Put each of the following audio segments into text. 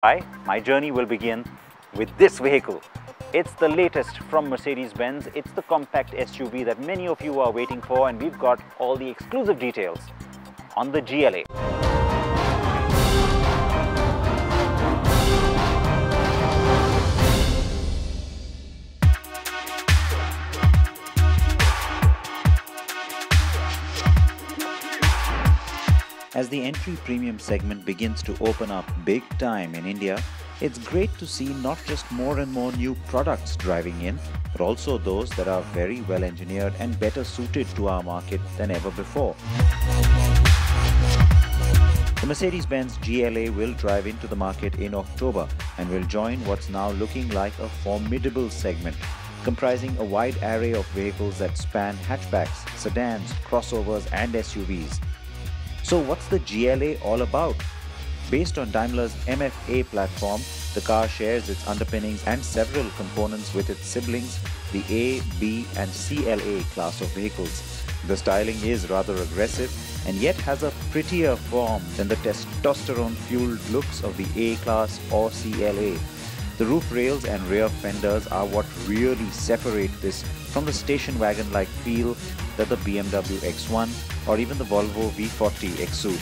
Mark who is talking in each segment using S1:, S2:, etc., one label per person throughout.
S1: Hi, my journey will begin with this vehicle. It's the latest from Mercedes-Benz. It's the compact SUV that many of you are waiting for, and we've got all the exclusive details on the GLA. As the entry premium segment begins to open up big time in India, it's great to see not just more and more new products driving in, but also those that are very well engineered and better suited to our market than ever before. The Mercedes-Benz GLA will drive into the market in October and will join what's now looking like a formidable segment, comprising a wide array of vehicles that span hatchbacks, sedans, crossovers and SUVs. So what's the GLA all about? Based on Daimler's MFA platform, the car shares its underpinnings and several components with its siblings, the A, B and CLA class of vehicles. The styling is rather aggressive and yet has a prettier form than the testosterone-fueled looks of the A class or CLA. The roof rails and rear fenders are what really separate this from the station wagon-like feel that the BMW X1 or even the Volvo V40 exude.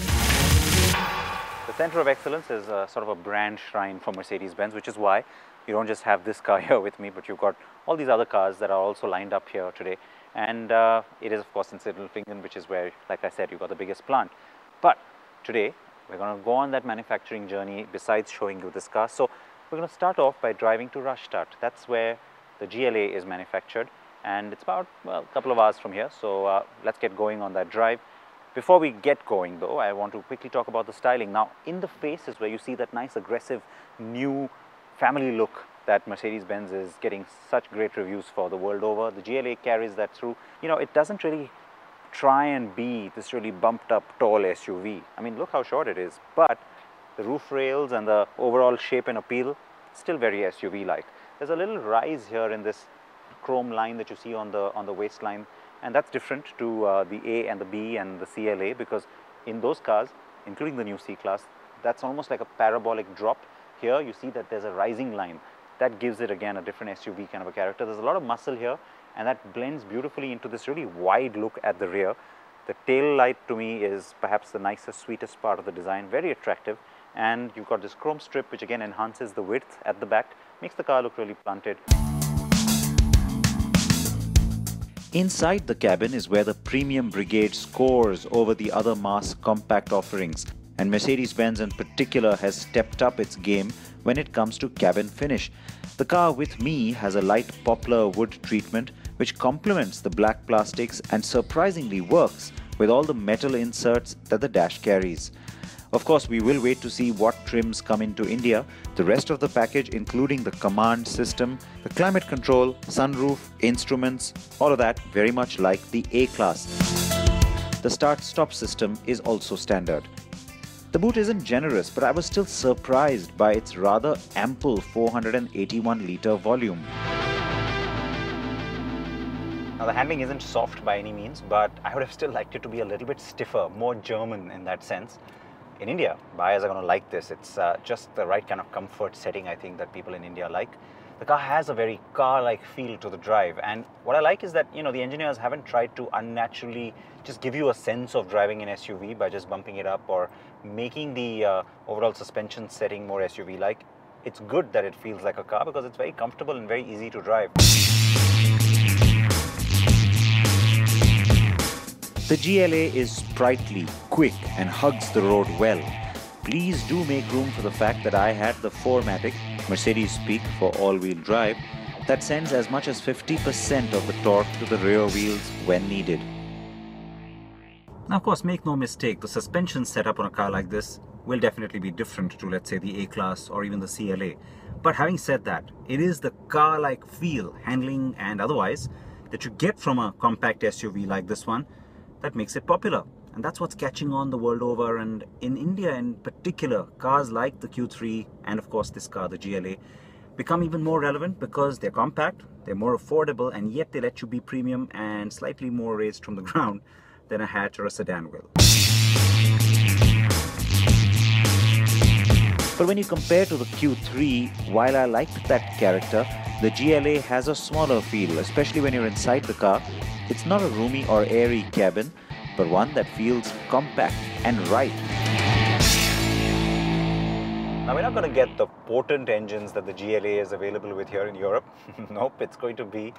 S1: The Center of Excellence is sort of a brand shrine for Mercedes-Benz, which is why you don't just have this car here with me, but you've got all these other cars that are also lined up here today. And it is of course in Sindelfingen, which is where, like I said, you've got the biggest plant. But today we're going to go on that manufacturing journey besides showing you this car. So we're going to start off by driving to Rastatt. That's where the GLA is manufactured, and it's about, well, a couple of hours from here. So let's get going on that drive. Before we get going though, I want to quickly talk about the styling. Now, in the face is where you see that nice aggressive new family look that Mercedes-Benz is getting such great reviews for the world over. The GLA carries that through. You know, it doesn't really try and be this really bumped up tall SUV. I mean, look how short it is, but the roof rails and the overall shape and appeal, still very SUV-like. There's a little rise here in this chrome line that you see on the waistline, and that's different to the A and the B and the CLA, because in those cars, including the new C-Class, that's almost like a parabolic drop. Here you see that there's a rising line. That gives it again a different SUV kind of a character. There's a lot of muscle here, and that blends beautifully into this really wide look at the rear. The tail light to me is perhaps the nicest, sweetest part of the design, very attractive. And you've got this chrome strip which again enhances the width at the back, makes the car look really planted. Inside the cabin is where the premium brigade scores over the other mass compact offerings, and Mercedes-Benz in particular has stepped up its game when it comes to cabin finish. The car with me has a light poplar wood treatment which complements the black plastics and surprisingly works with all the metal inserts that the dash carries. Of course, we will wait to see what trims come into India. The rest of the package, including the command system, the climate control, sunroof, instruments, all of that very much like the A-Class. The start-stop system is also standard. The boot isn't generous, but I was still surprised by its rather ample 481-litre volume. Now, the handling isn't soft by any means, but I would have still liked it to be a little bit stiffer, more German in that sense. In India, buyers are going to like this. It's just the right kind of comfort setting, I think, that people in India like. The car has a very car-like feel to the drive, and what I like is that, you know, the engineers haven't tried to unnaturally just give you a sense of driving an SUV by just bumping it up or making the overall suspension setting more SUV-like. It's good that it feels like a car because it's very comfortable and very easy to drive. The GLA is sprightly, quick and hugs the road well. Please do make room for the fact that I had the 4MATIC, Mercedes speak for all-wheel drive, that sends as much as 50% of the torque to the rear wheels when needed. Now, of course, make no mistake, the suspension setup on a car like this will definitely be different to, let's say, the A-Class or even the CLA. But having said that, it is the car-like feel, handling and otherwise, that you get from a compact SUV like this one that makes it popular. And that's what's catching on the world over, and in India in particular, cars like the Q3 and of course this car, the GLA, become even more relevant because they're compact, they're more affordable, and yet they let you be premium and slightly more raised from the ground than a hatch or a sedan will. But when you compare to the Q3, while I liked that character, the GLA has a smaller feel, especially when you're inside the car. It's not a roomy or airy cabin, but one that feels compact and right. Now, we're not going to get the potent engines that the GLA is available with here in Europe. Nope, it's going to be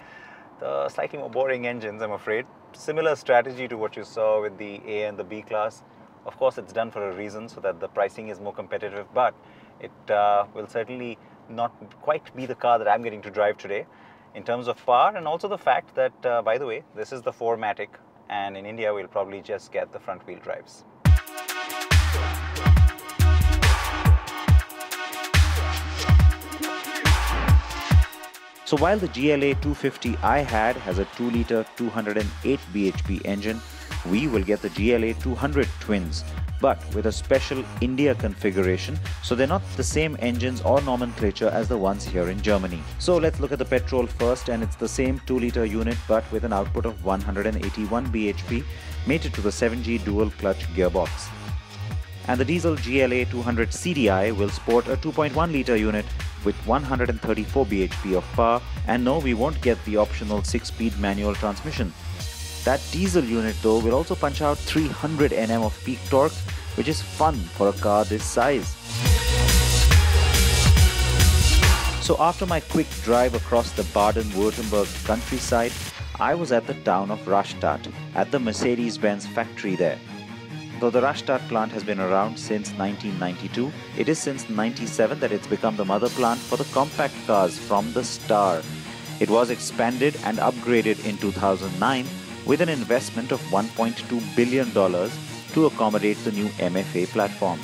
S1: the slightly more boring engines, I'm afraid. Similar strategy to what you saw with the A and the B class. Of course, it's done for a reason, so that the pricing is more competitive, but it will certainly not quite be the car that I'm getting to drive today in terms of power, and also the fact that, by the way, this is the 4MATIC, and in India, we'll probably just get the front-wheel drives. So while the GLA 250 I had has a 2-litre 208 bhp engine, we will get the GLA 200 twins, but with a special India configuration, so they're not the same engines or nomenclature as the ones here in Germany. So let's look at the petrol first, and it's the same 2-litre unit but with an output of 181 bhp, mated to the 7G dual clutch gearbox. And the diesel GLA 200 CDI will sport a 2.1-litre unit with 134 bhp of power, and no, we won't get the optional 6-speed manual transmission. That diesel unit though will also punch out 300 Nm of peak torque, which is fun for a car this size. So after my quick drive across the Baden-Württemberg countryside, I was at the town of Rastatt at the Mercedes-Benz factory there. Though the Rastatt plant has been around since 1992, it is since 1997 that it's become the mother plant for the compact cars from the start. It was expanded and upgraded in 2009 with an investment of $1.2 billion to accommodate the new MFA platform.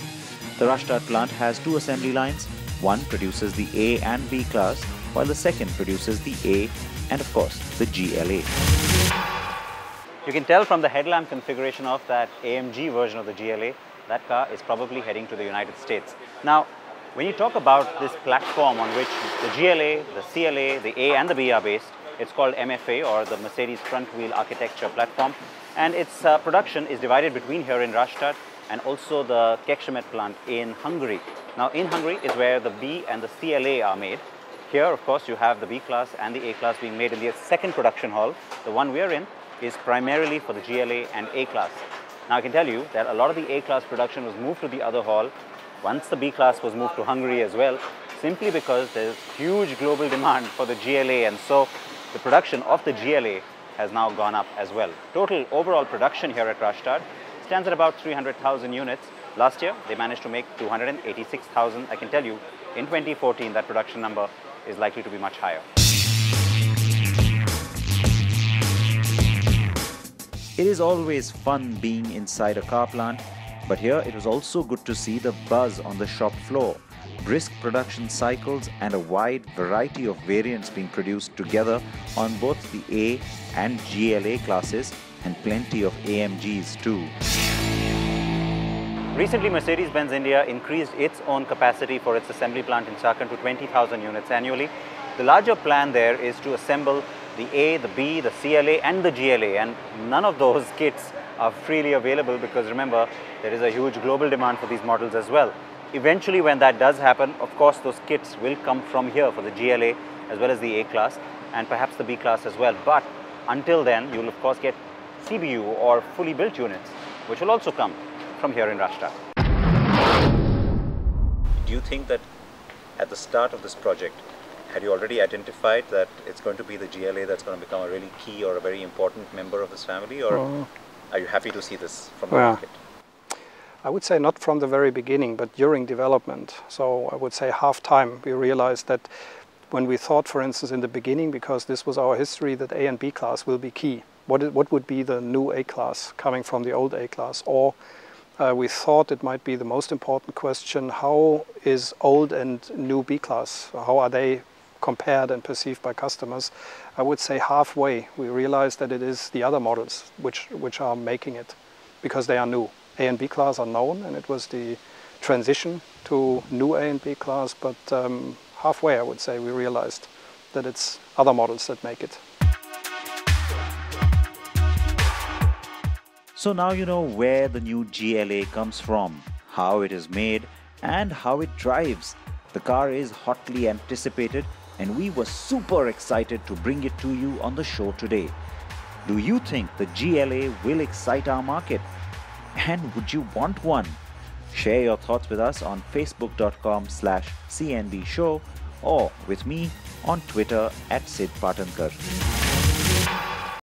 S1: The Rastatt plant has 2 assembly lines. One produces the A and B class, while the second produces the A and, of course, the GLA. You can tell from the headlamp configuration of that AMG version of the GLA, that car is probably heading to the United States. Now, when you talk about this platform on which the GLA, the CLA, the A and the B are based, it's called MFA, or the Mercedes Front Wheel Architecture Platform, and its production is divided between here in Rastatt and also the Kecskemét plant in Hungary. Now, in Hungary is where the B and the CLA are made. Here, of course, you have the B class and the A class being made in the second production hall. The one we are in is primarily for the GLA and A class. Now, I can tell you that a lot of the A class production was moved to the other hall once the B class was moved to Hungary as well, simply because there's huge global demand for the GLA, and so the production of the GLA has now gone up as well. Total overall production here at Rastatt stands at about 300,000 units. Last year, they managed to make 286,000. I can tell you, in 2014, that production number is likely to be much higher. It is always fun being inside a car plant, but here it was also good to see the buzz on the shop floor. Brisk production cycles and a wide variety of variants being produced together on both the A and GLA classes, and plenty of AMGs too. Recently, Mercedes-Benz India increased its own capacity for its assembly plant in Chakan to 20,000 units annually. The larger plan there is to assemble the A, the B, the CLA and the GLA, and none of those kits are freely available because, remember, there is a huge global demand for these models as well. Eventually, when that does happen, of course, those kits will come from here for the GLA as well as the A class and perhaps the B class as well. But until then, you will of course get CBU or fully built units, which will also come from here in Rastatt. Do you think that at the start of this project, had you already identified that it's going to be the GLA that's going to become a really key or a very important member of this family, or are you happy to see this from the market?
S2: I would say not from the very beginning, but during development. So I would say half-time we realized that when we thought, for instance, in the beginning, because this was our history, that A and B class will be key. What would be the new A class coming from the old A class? Or we thought it might be the most important question, how is old and new B class? How are they compared and perceived by customers? I would say halfway we realized that it is the other models which are making it, because they are new. A and B class are known, and it was the transition to new A and B class, but halfway I would say we realized that it's other models that make it.
S1: So now you know where the new GLA comes from, how it is made, and how it drives. The car is hotly anticipated and we were super excited to bring it to you on the show today. Do you think the GLA will excite our market? And would you want one? Share your thoughts with us on facebook.com/CNB show or with me on Twitter @Sid Patankar.